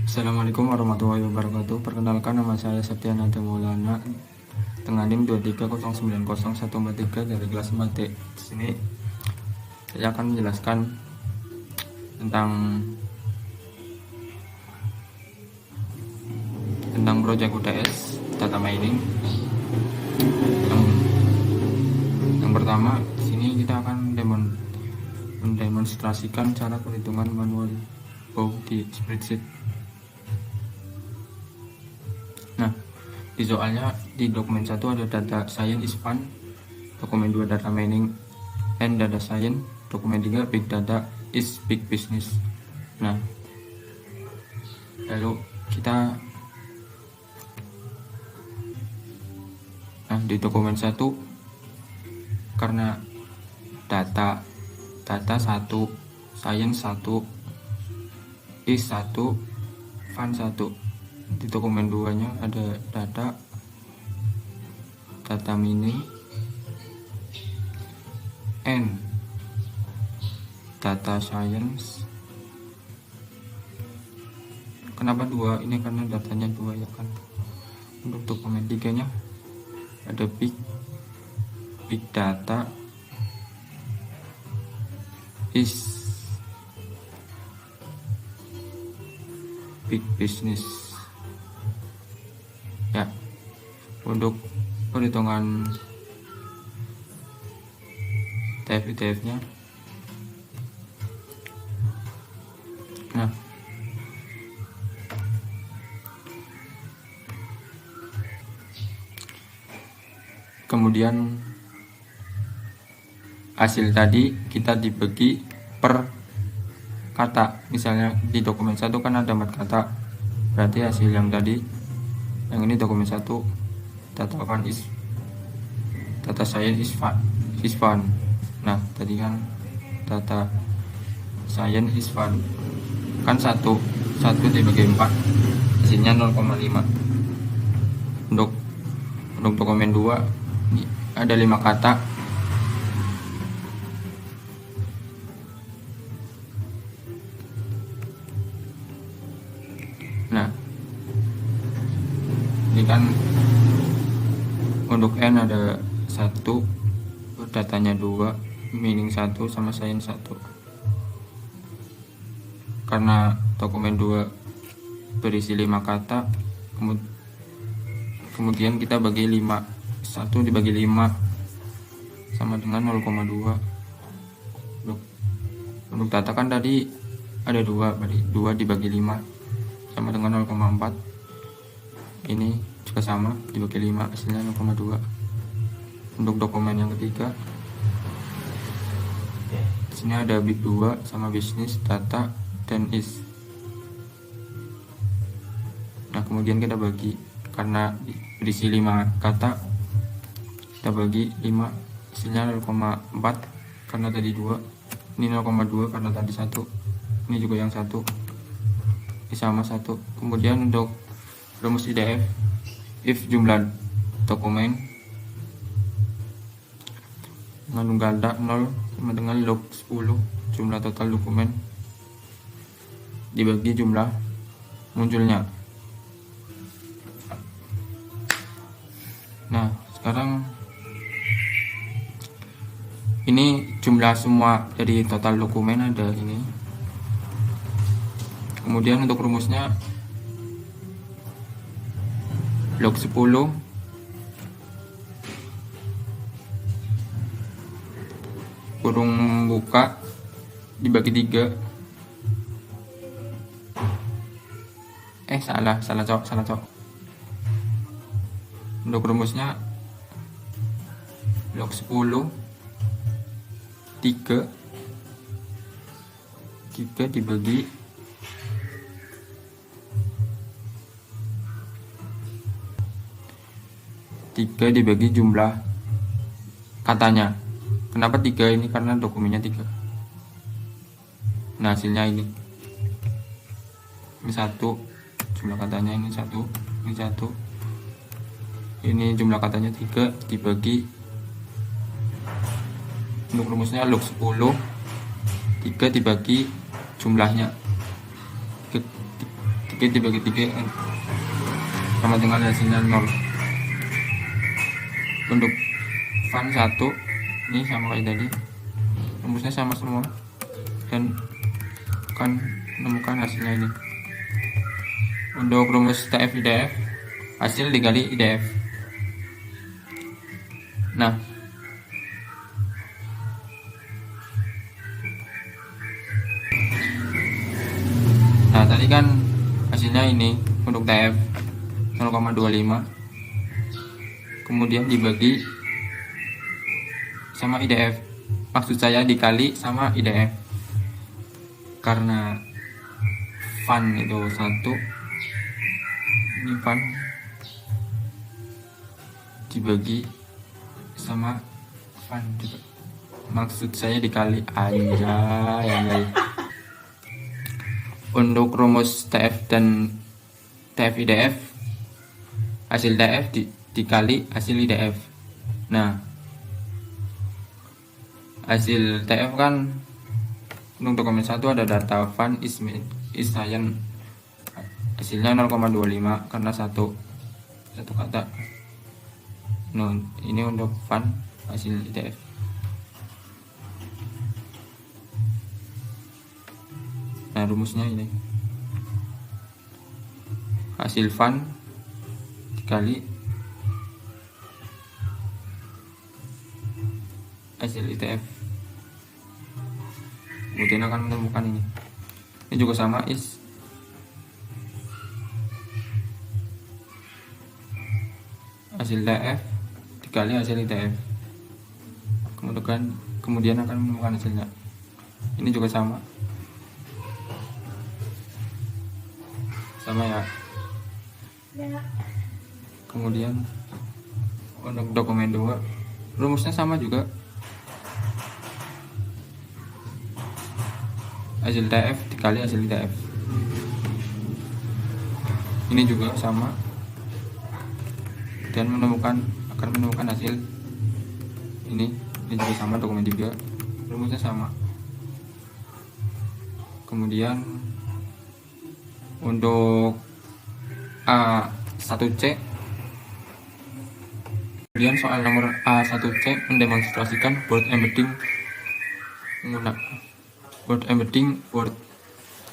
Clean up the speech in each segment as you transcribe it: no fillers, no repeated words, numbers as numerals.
Assalamualaikum warahmatullahi wabarakatuh. Perkenalkan, nama saya Septiananda Maulana dengan NIM 230901443 dari kelas 4D. Di sini saya akan menjelaskan tentang proyek UTS data mining. Yang pertama, di sini kita akan mendemonstrasikan cara perhitungan manual bow di spreadsheet. Nah, di soalnya di dokumen 1 ada data science is fun, dokumen 2 data mining and data science, dokumen 3 big data is big business. Nah, lalu kita di dokumen 1 karena data 1, science 1, is 1, fun 1. Di dokumen 2 nya ada data mining and data science. Kenapa 2? Ini karena datanya 2 ya kan. Untuk dokumen 3 nya ada big data is big business. Ya, untuk perhitungan TF nya. Nah, kemudian hasil tadi kita dibagi per kata. Misalnya di dokumen 1 kan ada 4 kata, berarti hasil yang tadi, yang ini dokumen 1 data science is fun. Nah, tadi kan data science is fun kan 1 dibagi 4 hasilnya 0,5. Untuk dokumen 2 ini ada 5 kata. Nah, ini kan untuk N ada 1, datanya 2, mining 1 sama science 1. Karena dokumen 2 berisi 5 kata, kemudian kita bagi 5, 1 dibagi 5 sama dengan 0,2. Untuk data kan tadi ada 2, berarti 2 dibagi 5 sama dengan 0,4. Ini juga sama, dibagi 5 hasilnya 0,2. Untuk dokumen yang ketiga, di sini ada big 2 sama bisnis, data dan is. Nah, kemudian kita bagi, karena berisi 5 kata, kita bagi 5 hasilnya 0,4 karena tadi 2. Ini 0,2 karena tadi 1. Ini juga yang 1. Ini sama 1. Kemudian untuk rumus IDF, if jumlah dokumen mengandung data 0 sama dengan log 10 jumlah total dokumen dibagi jumlah munculnya. Nah, sekarang ini jumlah semua dari total dokumen ada ini. Kemudian untuk rumusnya log 10 kurung buka dibagi 3. Salah cok. Untuk rumusnya log 10 3 dibagi 3 dibagi jumlah katanya. Kenapa 3? Ini karena dokumennya 3. Nah, hasilnya ini 1 jumlah katanya, ini 1, ini 1, ini jumlah katanya 3 dibagi. Untuk rumusnya log 10 3 dibagi jumlahnya, 3 Oke, dibagi 3 sama dengan hasilnya 0. Untuk fun 1 ini sama kayak tadi, rumusnya sama semua, dan akan menemukan hasilnya ini. Untuk rumus TF IDF, hasil dikali IDF. Nah, tadi kan hasilnya ini untuk TF 0,25, kemudian dibagi sama IDF, maksud saya dikali sama IDF, karena fun itu 1, ini fun dibagi sama fun juga, maksud saya dikali aja ya guys. Untuk rumus TF dan TF IDF, hasil TF dikali hasil IDF. Nah, hasil TF kan untuk dokumen 1 ada data fun is science, hasilnya 0,25 karena satu kata. Nah, ini untuk fun hasil IDF. Nah, rumusnya ini, hasil fun dikali hasil ITF, kemudian akan menemukan ini. Ini juga sama, is hasil TF dikali hasil ITF, kemudian akan menemukan hasilnya. Ini juga sama ya. Kemudian untuk dokumen 2 rumusnya sama juga, hasil TF dikali hasil ITF. Ini juga sama, dan akan menemukan hasil ini juga sama, dokumen 3 rumusnya sama. Kemudian untuk A1C, kemudian soal nomor A1C mendemonstrasikan word embedding word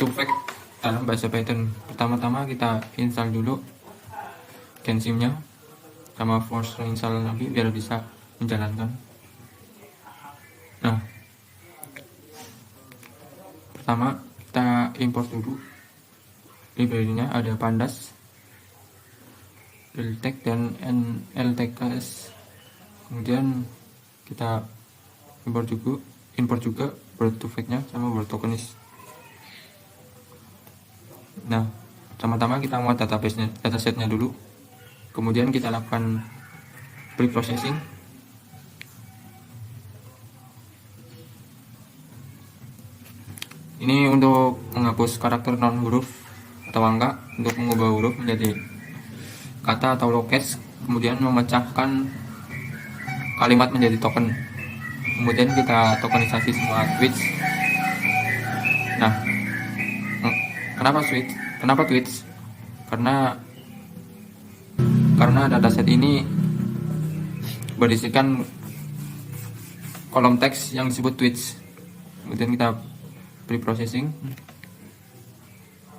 to fact dalam bahasa Python. Pertama-tama kita install dulu Gensimnya sama force install lagi biar bisa menjalankan. Nah, pertama kita import dulu library-nya, ada Pandas, LTEC dan NLTKS. Kemudian kita import juga word to fact-nya sama word tokenist. Nah, pertama-tama kita muat datasetnya dulu, kemudian kita lakukan pre-processing. Ini untuk menghapus karakter non huruf atau angka, untuk mengubah huruf menjadi kata atau loket, kemudian memecahkan kalimat menjadi token, kemudian kita tokenisasi semua tweets. Nah, kenapa tweets? Karena dataset ini berisikan kolom teks yang disebut tweets. Kemudian kita pre-processing.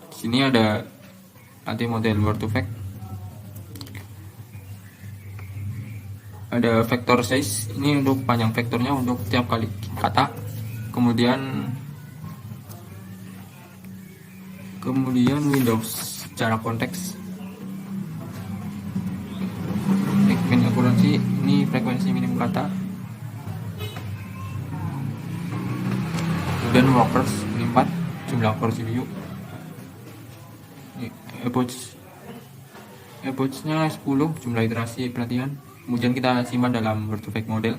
Di sini ada nanti model word to fact, ada vector size, ini untuk panjang vektornya untuk tiap kali kata. Kemudian Windows jarak konteks, min akurasi, ini frekuensi minim kata. Kemudian workers 4, jumlah core CPU. Epoch-nya 10, jumlah iterasi pelatihan. Kemudian kita simpan dalam word to fact model.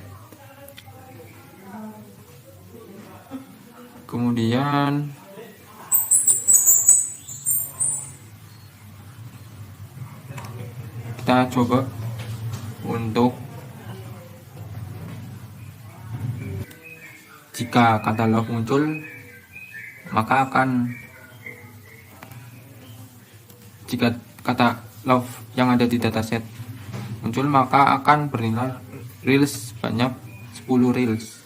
Kemudian kita coba untuk jika kata love muncul, maka akan jika kata love yang ada di dataset muncul, maka akan bernilai reels sebanyak 10 reels.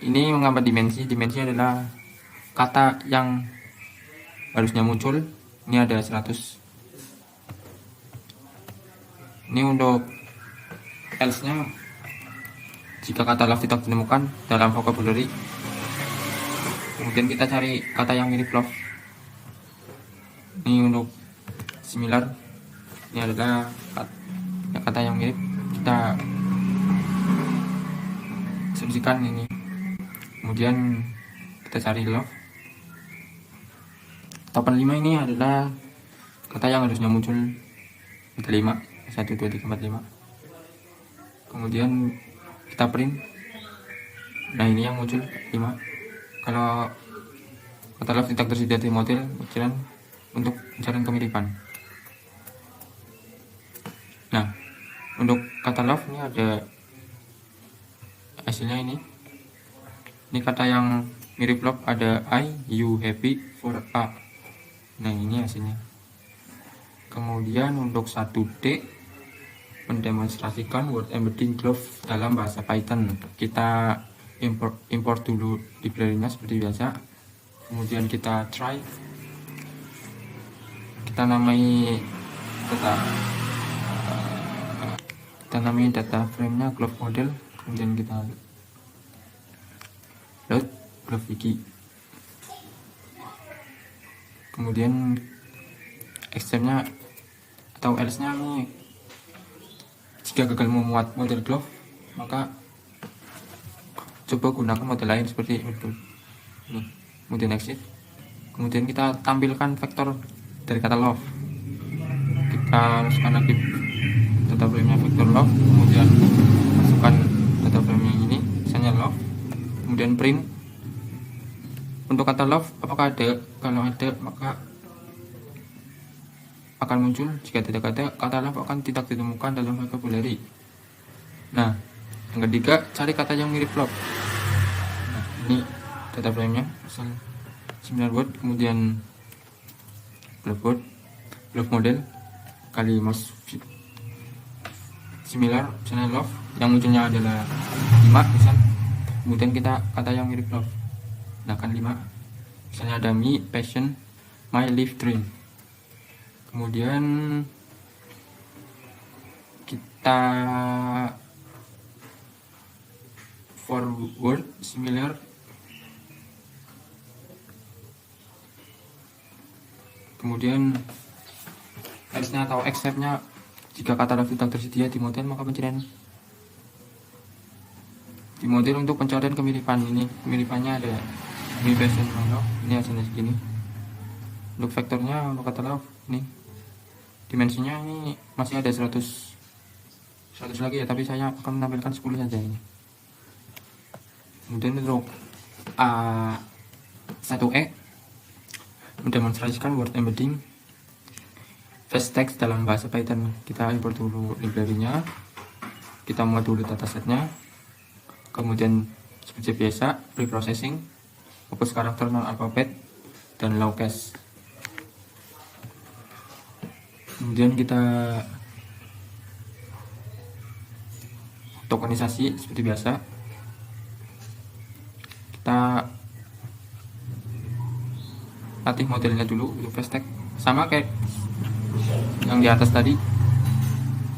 Ini mengapa dimensi? Dimensi adalah kata yang harusnya muncul. Ini ada 100. Ini untuk else nya, jika kata love tidak ditemukan dalam vocabulary, kemudian kita cari kata yang mirip love. Ini untuk similar, ini adalah kata yang mirip, kita asumsikan ini. Kemudian kita cari love. Topen 5 ini adalah kata yang harusnya muncul, ada 5, 1, 2, 3, 4, 5. Kemudian kita print. Nah, ini yang muncul 5. Kalau kata love tidak tersedia di model, jalan untuk mencari kemiripan. Nah, untuk kata love ini ada hasilnya ini. Ini kata yang mirip love ada I, you, happy, for a. Nah, ini hasilnya. Kemudian untuk 1D mendemonstrasikan word embedding glove dalam bahasa Python. Kita import dulu library-nya seperti biasa. Kemudian kita try. Kita namai data frame-nya glove model. Kemudian kita load glove wiki. Kemudian extend-nya atau else-nya ini, jika gagal memuat model glove, maka coba gunakan model lain seperti itu. Ini, kemudian exit. Kemudian kita tampilkan vektor dari kata love. Kita masukkan lagi data frame-nya vektor love, kemudian masukkan data frame-nya ini, misalnya love, kemudian print. Untuk kata love apakah ada? Kalau ada, maka akan muncul. Jika tidak ada, kata love akan tidak ditemukan dalam vocabulary. Nah, yang ketiga, cari kata yang mirip love. Nah, ini data frame-nya, misal similar word, kemudian glove word, glove model kali mouse similar, misalnya love, yang munculnya adalah 5 misal. Kemudian kita kata yang mirip love. Nah, kan 5, misalnya ada me, passion, my life, dream. Kemudian kita forward similar. Kemudian else-nya atau except-nya, jika kata love tidak tersedia di model, maka pencarian di model untuk pencarian kemiripan. Ini kemiripannya ada me, passion, my love. Ini hasilnya segini. Untuk vektornya, untuk kata love, ini dimensinya ini masih ada 100 lagi ya, tapi saya akan menampilkan 10 saja ini. Kemudian untuk A1E mendemonstrasikan word embedding fast text dalam bahasa Python. Kita import dulu library-nya, kita muat dulu datasetnya, kemudian seperti biasa preprocessing, fokus karakter non alfabet dan low case. Kemudian kita tokenisasi seperti biasa. Kita latih modelnya dulu untuk fast text, sama kayak yang di atas tadi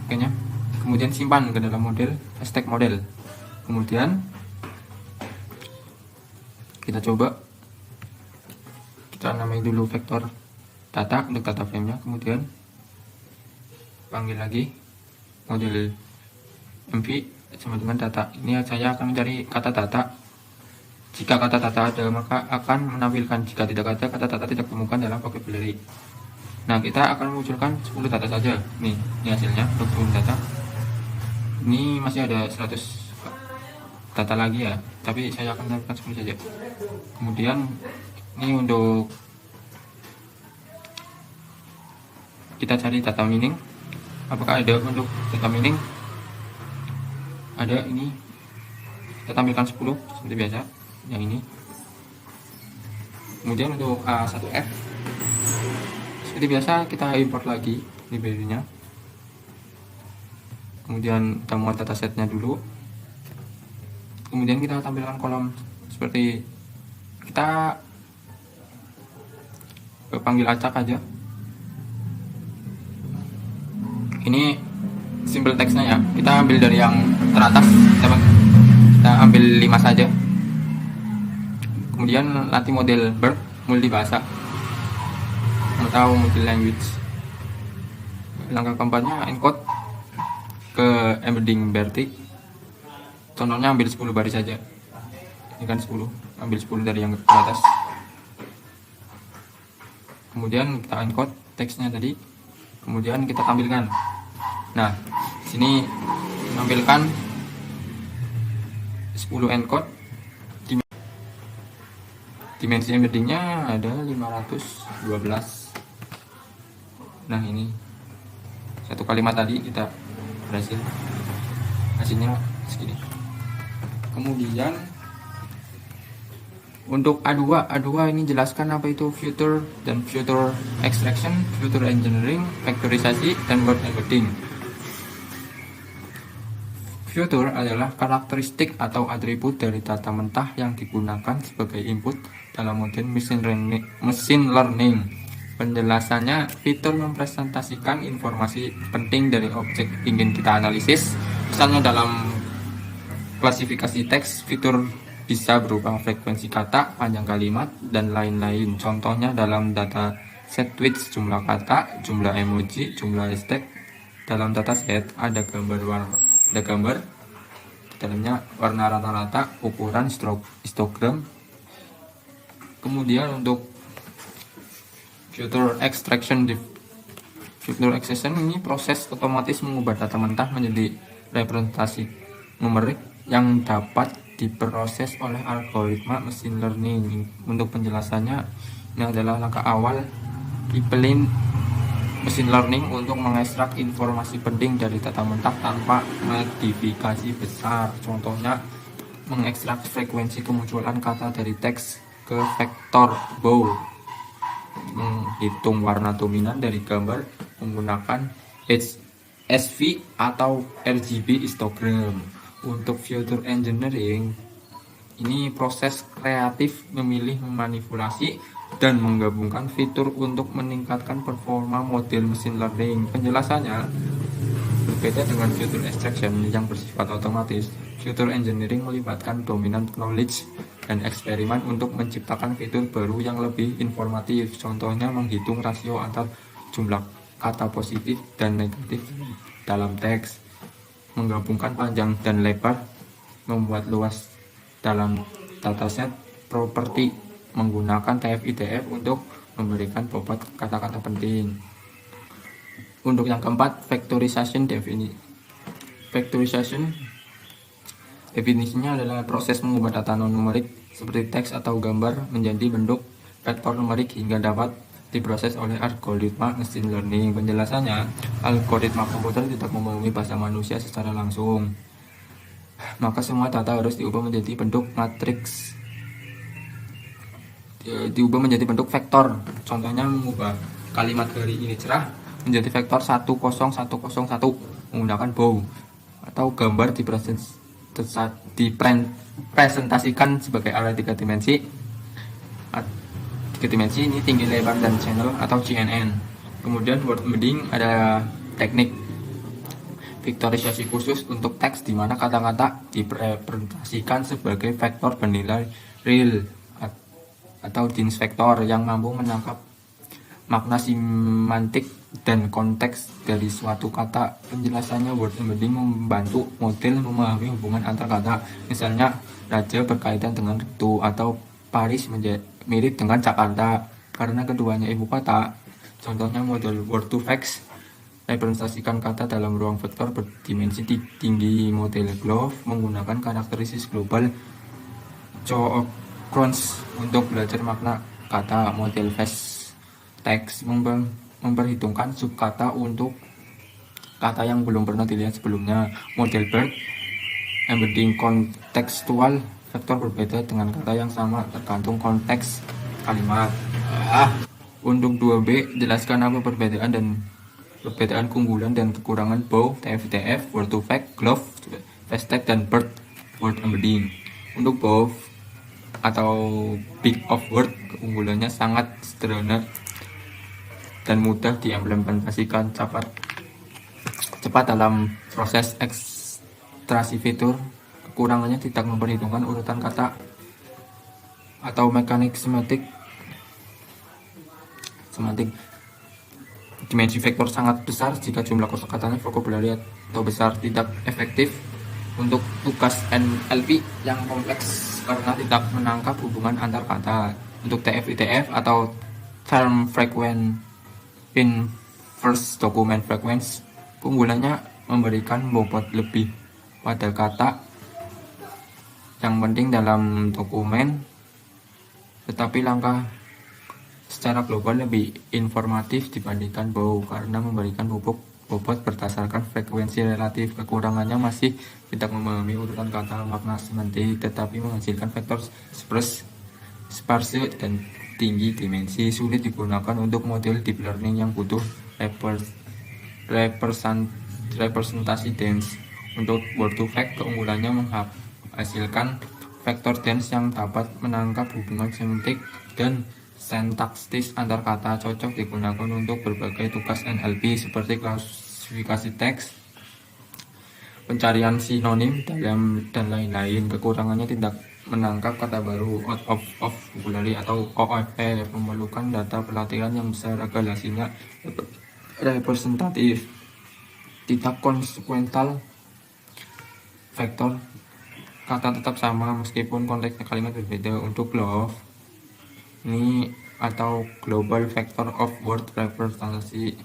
kayaknya. Kemudian simpan ke dalam model fast text model. Kemudian kita coba, kita namai dulu vektor data untuk data frame-nya, kemudian panggil lagi model mv sama dengan data. Ini saya akan mencari kata data. Jika kata data ada, maka akan menampilkan. Jika tidak ada, kata data tidak ditemukan dalam vocabulary. Nah, kita akan munculkan 10 data saja. Nih, ini hasilnya untuk 10 data. Ini masih ada 100 data lagi ya, tapi saya akan menampilkan 10 saja. Kemudian ini untuk kita cari data meaning. Apakah ada? Untuk data meaning ada, ini kita tampilkan 10 seperti biasa yang ini. Kemudian untuk A1F Seperti biasa kita import lagi library-nya. Kemudian kita muat datasetnya dulu. Kemudian kita tampilkan kolom seperti kita panggil acak aja. Ini simple teksnya ya. Kita ambil dari yang teratas, kita ambil 5 saja. Kemudian latih model BERT multibahasa atau multi language. Langkah keempatnya encode ke embedding BERT. Contohnya ambil 10 baris saja. Ini kan 10, ambil 10 dari yang teratas. Kemudian kita encode teksnya tadi. Kemudian kita tampilkan. Nah, sini menampilkan 10 encode. Dimensi embeddingnya ada 512. Nah, ini satu kalimat tadi kita berhasil, hasilnya segini. Kemudian untuk A2 ini jelaskan apa itu future dan future extraction, future engineering, vektorisasi, dan word embedding. Future adalah karakteristik atau atribut dari data mentah yang digunakan sebagai input dalam model machine learning. Penjelasannya, fitur mempresentasikan informasi penting dari objek ingin kita analisis. Misalnya dalam klasifikasi teks, fitur bisa berupa frekuensi kata, panjang kalimat, dan lain-lain. Contohnya dalam data set width, jumlah kata, jumlah emoji, jumlah hashtag. Dalam data set ada gambar di dalamnya warna rata-rata, ukuran, histogram. Kemudian untuk future extraction ini proses otomatis mengubah data mentah menjadi representasi numerik yang dapat diproses oleh algoritma machine learning. Untuk penjelasannya, ini adalah langkah awal pipeline machine learning untuk mengekstrak informasi penting dari data mentah tanpa modifikasi besar. Contohnya, mengekstrak frekuensi kemunculan kata dari teks ke vektor bow, menghitung warna dominan dari gambar menggunakan HSV atau RGB histogram. Untuk future engineering, ini proses kreatif memilih, memanipulasi, dan menggabungkan fitur untuk meningkatkan performa model machine learning. Penjelasannya berbeda dengan future extraction yang bersifat otomatis. Future engineering melibatkan dominant knowledge dan eksperimen untuk menciptakan fitur baru yang lebih informatif. Contohnya menghitung rasio antar jumlah kata positif dan negatif dalam teks, menggabungkan panjang dan lebar, membuat luas dalam dataset properti, menggunakan TF-IDF untuk memberikan bobot kata-kata penting. Untuk yang keempat, vectorization definisinya adalah proses mengubah data non-numerik seperti teks atau gambar menjadi bentuk vektor numerik hingga dapat diproses oleh algoritma machine learning. Penjelasannya, algoritma komputer tidak memahami bahasa manusia secara langsung, maka semua data harus diubah menjadi bentuk matriks, diubah menjadi bentuk vektor. Contohnya mengubah kalimat hari ini cerah menjadi vektor 10101 menggunakan bow, atau gambar dipresentasikan sebagai array 3 dimensi. Ini tinggi, lebar, dan channel atau CNN. Kemudian word embedding ada teknik vektorisasi khusus untuk teks di mana kata-kata direpresentasikan sebagai vektor bernilai real atau dense vektor yang mampu menangkap makna semantik dan konteks dari suatu kata. Penjelasannya, word embedding membantu model memahami hubungan antar kata. Misalnya, raja berkaitan dengan ratu atau Paris mirip dengan Jakarta karena keduanya ibu kota. Contohnya model word2vec representasikan kata dalam ruang vektor berdimensi tinggi. Model GLOVE menggunakan karakteristik global Coocrons untuk belajar makna kata. Model FastText memperhitungkan subkata untuk kata yang belum pernah dilihat sebelumnya. Model BERT embedding kontekstual vektor berbeda dengan kata yang sama tergantung konteks kalimat. Untuk 2B, jelaskan apa perbedaan keunggulan dan kekurangan bow, TF-TF, word to fact, glove, fast tag, dan bird word embedding. Untuk bow atau big of word, keunggulannya sangat sederhana dan mudah diimplementasikan cepat dalam proses ekstraksi fitur. Kekurangannya tidak memperhitungkan urutan kata atau mekanik semantik. Dimensi vektor sangat besar jika jumlah kosakatanya vocabulary atau besar. Tidak efektif untuk tugas NLP yang kompleks karena tidak menangkap hubungan antar kata. Untuk TF-ITF atau term frequent inverse document frequency, keunggulannya memberikan bobot lebih pada kata yang penting dalam dokumen, tetapi langkah secara global lebih informatif dibandingkan bow karena memberikan bobot berdasarkan frekuensi relatif. Kekurangannya masih tidak memahami urutan kata, makna semantik, tetapi menghasilkan vektor sparse dan tinggi dimensi. Sulit digunakan untuk model deep learning yang butuh representasi dense. Untuk word to fact, keunggulannya menghasilkan vektor dense yang dapat menangkap hubungan semantik dan sintaksis antar kata, cocok digunakan untuk berbagai tugas NLP seperti klasifikasi teks, pencarian sinonim, dan lain-lain. Kekurangannya tidak menangkap kata baru, out of vocabulary atau OOP, memerlukan data pelatihan yang besar agar hasilnya representatif, tidak konsekuensial. Vektor kata tetap sama meskipun konteksnya kalimat berbeda. Untuk glove ini atau global vector of word representasi,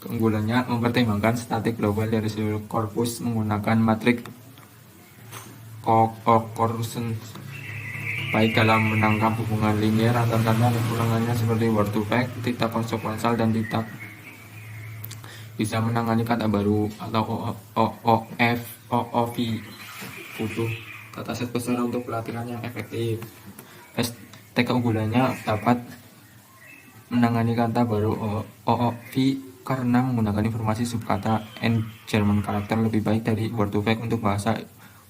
keunggulannya mempertimbangkan statik global dari seluruh korpus menggunakan matriks concurrence baik dalam menangkap hubungan linear antar kata. Kekurangannya seperti word to fact tidak konsekuensial dan tidak bisa menangani kata baru atau OOV, butuh dataset besar untuk pelatihan yang efektif. Keunggulannya dapat menangani kata baru OOV karena menggunakan informasi subkata and German karakter lebih baik dari word to fact untuk bahasa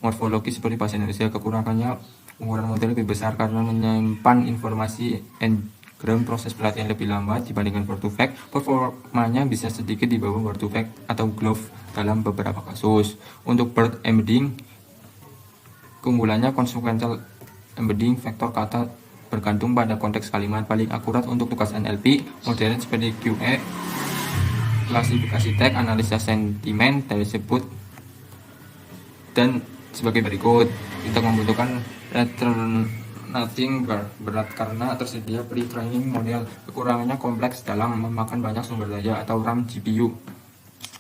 morfologi seperti bahasa Indonesia. Kekurangannya ukuran model lebih besar karena menyimpan informasi and proses pelatihan lebih lambat dibandingkan word to fact. Performanya bisa sedikit di bawah word to fact atau glove dalam beberapa kasus. Untuk bird embedding, keunggulannya consequential embedding vektor kata bergantung pada konteks kalimat, paling akurat untuk tugas NLP modern seperti QE, klasifikasi teks, analisa sentimen dari sebut dan sebagai berikut. Kita membutuhkan nothing berat karena tersedia pre-training model. Kekurangannya kompleks dalam memakan banyak sumber daya atau RAM GPU.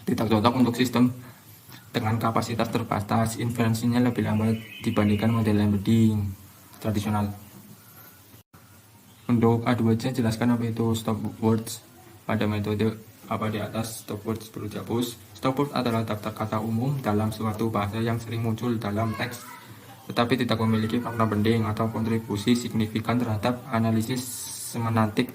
Tidak cocok untuk sistem dengan kapasitas terbatas. Inferensinya lebih lambat dibandingkan model embedding tradisional. Untuk A2C, jelaskan apa itu stop words pada metode apa di atas. Stop words perlu dihapus. Stop words adalah daftar kata umum dalam suatu bahasa yang sering muncul dalam teks tetapi tidak memiliki makna penting atau kontribusi signifikan terhadap analisis semantik.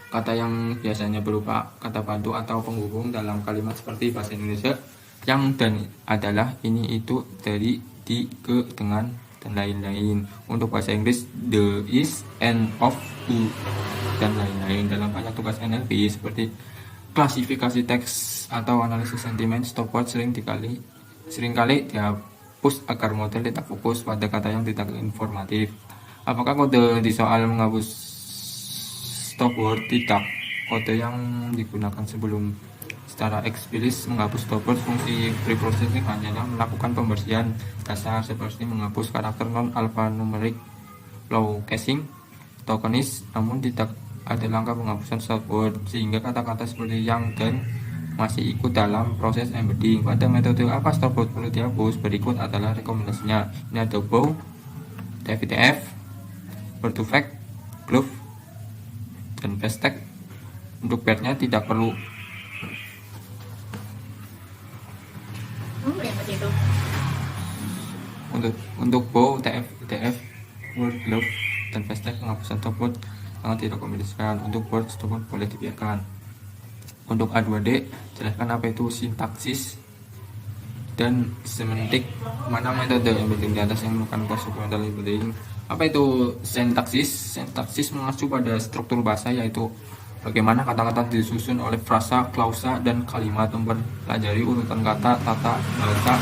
Kata yang biasanya berupa kata bantu atau penghubung dalam kalimat seperti bahasa Indonesia yang, dan, adalah, ini, itu, dari, di, ke, dengan, dan lain-lain. Untuk bahasa Inggris the, is, and, of, who, dan lain-lain. Dalam banyak tugas NLP seperti klasifikasi teks atau analisis sentimen, stop word seringkali dihapus agar model tidak fokus pada kata yang tidak informatif. Apakah kode di soal menghapus stop word? Tidak. Kode yang digunakan sebelum secara eksplisit menghapus stop word fungsi preprocessing hanyalah melakukan pembersihan dasar seperti menghapus karakter non alphanumeric, low casing, tokenis, namun tidak ada langkah penghapusan stop word sehingga kata-kata seperti yang dan masih ikut dalam proses embedding. Pada metode apa stop word perlu dihapus? Berikut adalah rekomendasinya. Ini ada bow, TF-TF, word to fact, glove, dan fast tag. Untuk pairnya tidak perlu. Untuk bow, TF-TF, word, glove, dan hashtag penghapusan tersebut sangat tidak rekomendasikan. Untuk word tersebut boleh dibiarkan. Untuk A2D, jelaskan apa itu sintaksis dan semantik. Mana metode yang penting di atas yang merupakan konsekuensial penting. Apa itu sintaksis? Sintaksis mengacu pada struktur bahasa, yaitu bagaimana kata-kata disusun oleh frasa, klausa, dan kalimat. Mempelajari urutan kata, tata bahasa,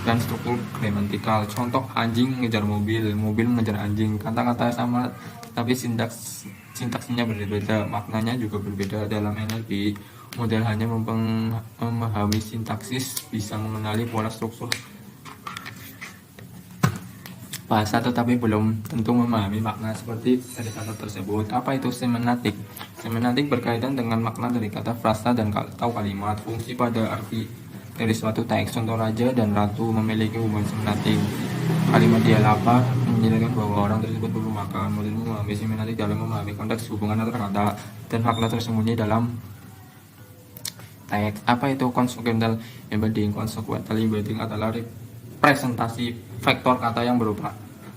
dan struktur gramatikal. Contoh, anjing mengejar mobil, mobil mengejar anjing. Kata-kata sama tapi sintaksnya berbeda, maknanya juga berbeda. Dalam NLP, model hanya memahami sintaksis, bisa mengenali pola struktur bahasa, tetapi belum tentu memahami makna seperti dari kata tersebut. Apa itu semantik? Semantik berkaitan dengan makna dari kata, frasa, dan atau kalimat. Fungsi pada arti dari suatu teks. Contoh, raja dan ratu memiliki hubungan semantik. Kalimat dia lapar menjelaskan bahwa orang tersebut perlu makan. Model memahami semantik dalam memahami konteks hubungan antar kata dan makna tersembunyi dalam teks. Apa itu consequential embedding? Consequential embedding adalah representasi vektor kata yang berupa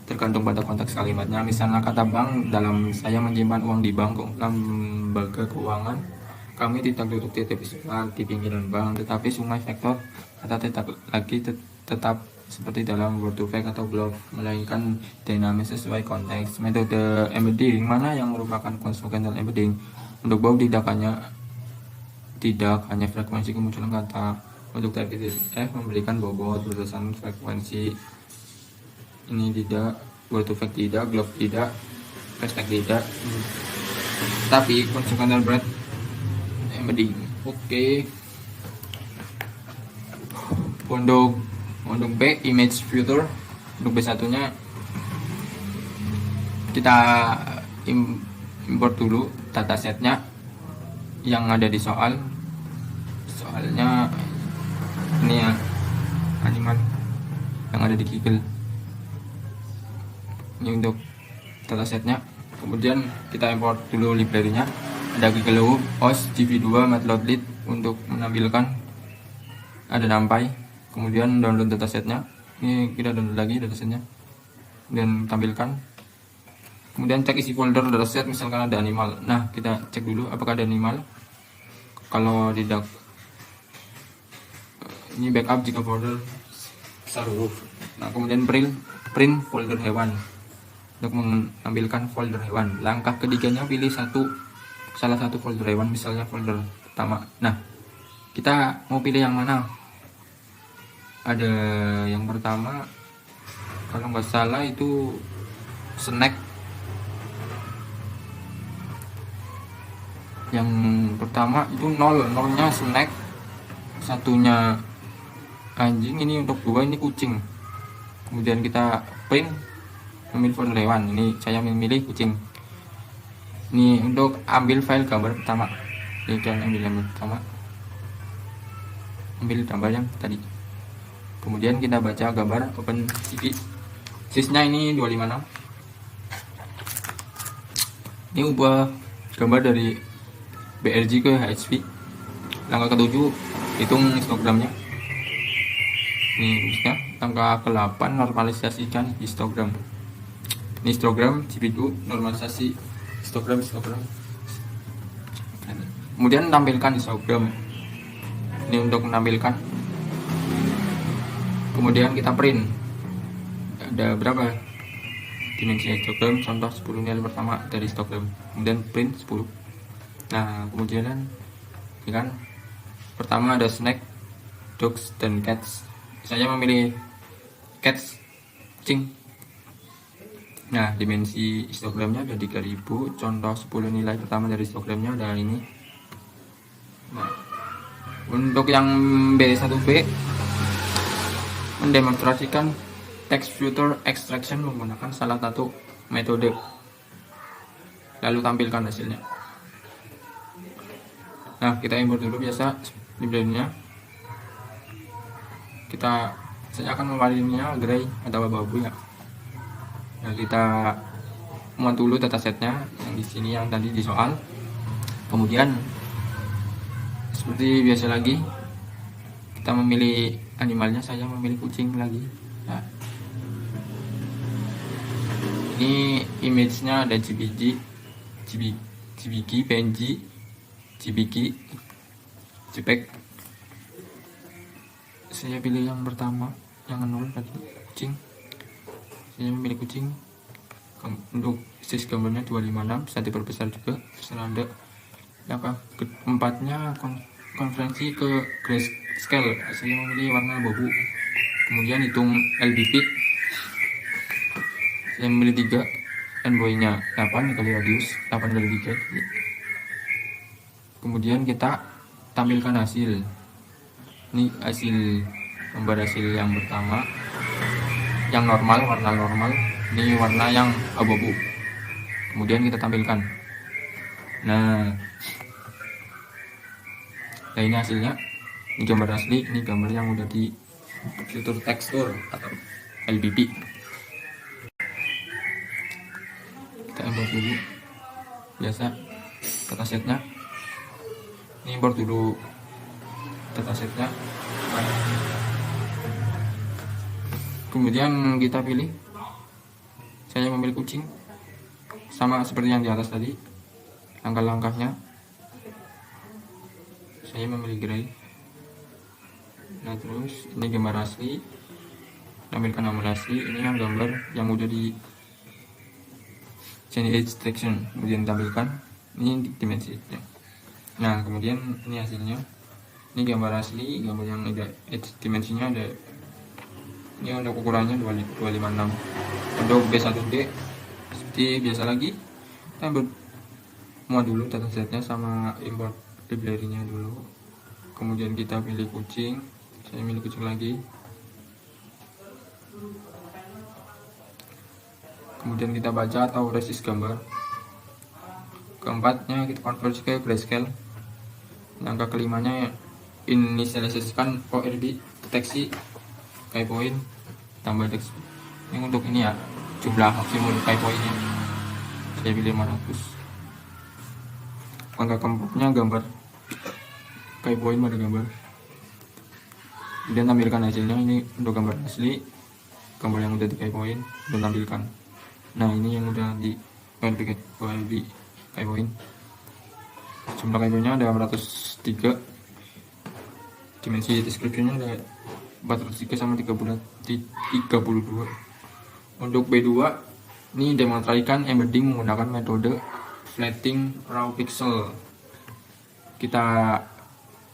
tergantung pada konteks kalimatnya. Misalnya kata bank, dalam saya menyimpan uang di bank, lembaga keuangan. Kami tidak duduk di tepi sungai di pinggiran bank, tetapi sungai vektor kata tetap seperti dalam word to vec atau block, melainkan dinamis sesuai konteks. Metode embedding mana yang merupakan consequential embedding? Untuk bawah tidak hanya frekuensi kemunculan kata. Untuk type F memberikan bobot berdasarkan frekuensi. Ini tidak, word to vec tidak, block tidak, hashtag tidak. Tapi consequential breadth embedding. Oke. Untuk B, image future. Untuk B1 nya kita import dulu datasetnya yang ada di soalnya ini ya, animal yang ada di Google. Ini untuk datasetnya. Kemudian kita import dulu library-nya. Ada Google Host, DB2, Matplotlib untuk menampilkan, ada NumPy. Kemudian download datasetnya. Ini kita download lagi datasetnya dan tampilkan. Kemudian cek isi folder dataset, misalkan ada animal. Nah, kita cek dulu apakah ada animal. Kalau tidak, ini backup jika folder besar huruf. Nah, kemudian print folder hewan untuk mengambilkan folder hewan. Langkah ketiganya, pilih salah satu folder hewan, misalnya folder pertama. Nah, kita mau pilih yang mana? Ada yang pertama, kalau nggak salah itu snack. Yang pertama itu nolnya snack, satunya anjing, ini untuk 2, ini kucing. Kemudian kita print, memilih folder hewan. Ini saya memilih kucing. Ini untuk ambil file gambar pertama. Ini kita ambil gambar pertama, ambil gambar yang tadi. Kemudian kita baca gambar, open CV. Sisnya ini 256. Ini ubah gambar dari BRG ke HSV. Langkah ke-7, hitung histogramnya. Ini rumusnya. Langkah ke-8, normalisasikan histogram. Ini histogram, CV2, normalisasi histogram. Kemudian tampilkan histogram. Ini untuk menampilkan. Kemudian kita print. Ada berapa dimensi histogram? Contoh 10 nilai pertama dari histogram. Kemudian print 10. Nah, kemudian ini kan pertama ada snack, dogs, dan cats. Saya memilih cats, kucing. Nah, dimensi histogramnya ada 3000. Contoh 10 nilai pertama dari histogramnya ada ini. Nah, untuk yang B1B mendemonstrasikan text filter extraction menggunakan salah satu metode, lalu tampilkan hasilnya. Nah, kita import dulu biasa library-nya. Saya akan mewarnainya grey atau abu-abu ya. Nah, kita muat dulu datasetnya yang di sini, yang tadi di soal. Kemudian seperti biasa lagi, kita memilih animalnya. Saya memilih kucing lagi. Nah, Ini image-nya ada JPG, PNG, JPG, JPEG. Saya pilih yang pertama, yang 0 tadi, kucing. Saya memilih kucing. Untuk size gambarnya 256, bisa diperbesar juga terserah Anda. Yang keempatnya konversi ke grayscale, saya memilih warna abu-abu. Kemudian hitung LBP, saya memilih 3, envoy-nya 8 kali radius, 8 kali 3. Kemudian kita tampilkan hasil. Ini hasil gambar hasil yang pertama, yang normal, warna normal. Ini warna yang abu-abu. Kemudian kita tampilkan. Nah ini hasilnya. Ini gambar asli, ini gambar yang udah di fitur tekstur atau LBP. Kita import dulu, biasa datasetnya. Ini import dulu datasetnya. Kemudian kita pilih, saya memilih kucing, sama seperti yang di atas tadi. Langkah-langkahnya, saya memilih gray. Nah terus ini gambar asli, tampilkan gambar asli. Ini yang gambar yang udah di change extraction, kemudian tampilkan. Ini dimensi. Nah kemudian ini hasilnya. Ini gambar asli, gambar yang ada edge dimensinya ada. Ini untuk ukurannya 256. Untuk B1D seperti biasa lagi, kita muat dulu datasetnya sama import library-nya dulu. Kemudian kita pilih kucing, saya pilih kucing lagi. Kemudian kita baca atau resist gambar. Keempatnya kita konversi ke grayscale. Angka kelimanya inisialisasikan ORB, deteksi key point tambah teks. Ini untuk ini ya, jumlah maksimum key pointnya saya pilih 500. Angka keempatnya gambar key point pada gambar. Kemudian tampilkan hasilnya. Ini untuk gambar asli, gambar yang udah di key point dan tampilkan. Nah ini yang udah di OLB key point. Jumlah key pointnya ada 403. Dimensi description-nya ada 403 sama 32. Untuk B2 ini demonstrasikan embedding menggunakan metode flatting raw pixel. Kita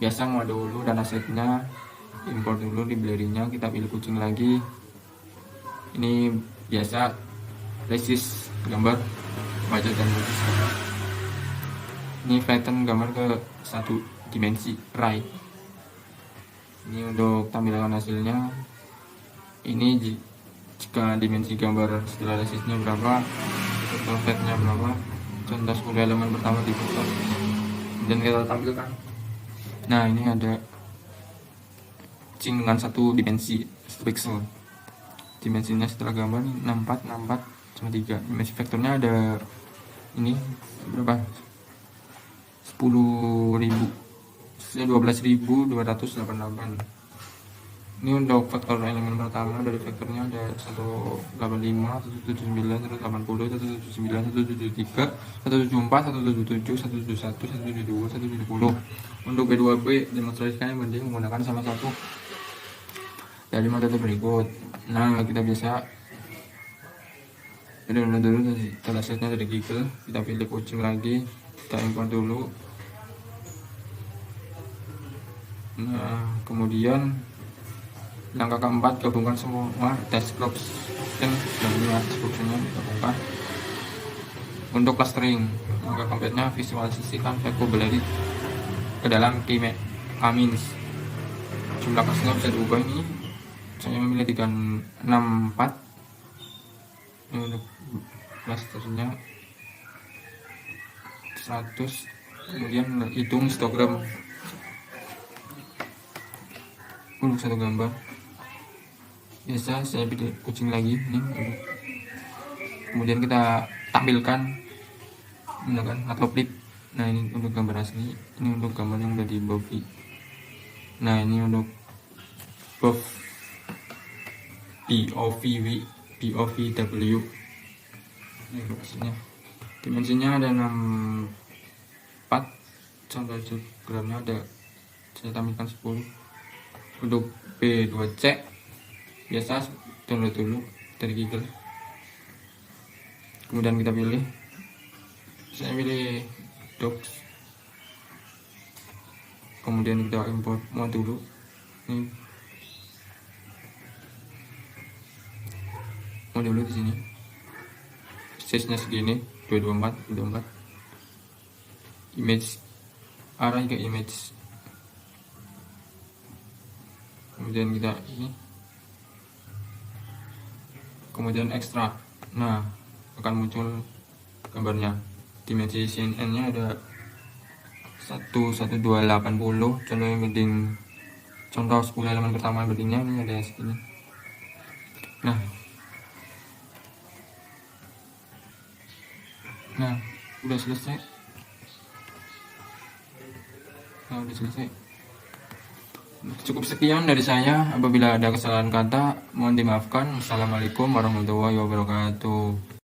biasa mau dulu datasetnya, import dulu library-nya, kita pilih kucing lagi. Ini biasa resist gambar, baca dan resist. Ini flatten gambar ke satu dimensi right. Ini untuk tampilan hasilnya. Ini jika dimensi gambar setelah resistnya berapa, total flatnya berapa, contoh 10 elemen pertama di foto, dan kita tampilkan. Nah ini ada kucing dengan satu dimensi, 1 pixel. Dimensinya setelah gambar 64 cuma 3. Dimensi vektornya ada ini berapa, 12.288. Ini untuk faktor elemen pertama. Dari vektornya ada 185, 179, 180, 179, 173, 174, 177, 171, 172, 170. Untuk B2B demonstrasikannya mending menggunakan salah satu dari metode berikut. Nah kita biasa download dulu datasetnya dari Google. Kita pilih kucing lagi, kita import dulu. Nah kemudian langkah keempat, gabungkan semua desktop dan deskripsinya digabungkan. Untuk clustering, langkah keempatnya visualisasikan vocabulary ke dalam K-means. Jumlah clusternya bisa diubah. Ini saya memilih 364. Ini untuk clusternya 100. Kemudian hitung histogram untuk satu gambar. Biasa saya pilih kucing lagi nih. Kemudian kita tampilkan menggunakan matplotlib. Nah ini untuk gambar asli, ini untuk gambar yang udah di Bobby. Nah ini untuk POVW. Ini lokasinya. Dimensinya ada 64, contoh gramnya ada, saya tampilkan 10. Untuk B2C biasa download dulu dari Google, kemudian kita pilih, saya pilih docs, kemudian kita import muat dulu. Ini mau dulu di sini, size nya segini 224, image, arah ke image, kemudian kita ini, kemudian ekstrak. Nah, akan muncul gambarnya. Dimensi CNN nya ada 11280, contohnya bidding, contoh 10 elemen pertama biddingnya ini ada segini. Nah udah selesai. Cukup sekian dari saya. Apabila ada kesalahan kata mohon dimaafkan. Assalamualaikum warahmatullahi wabarakatuh.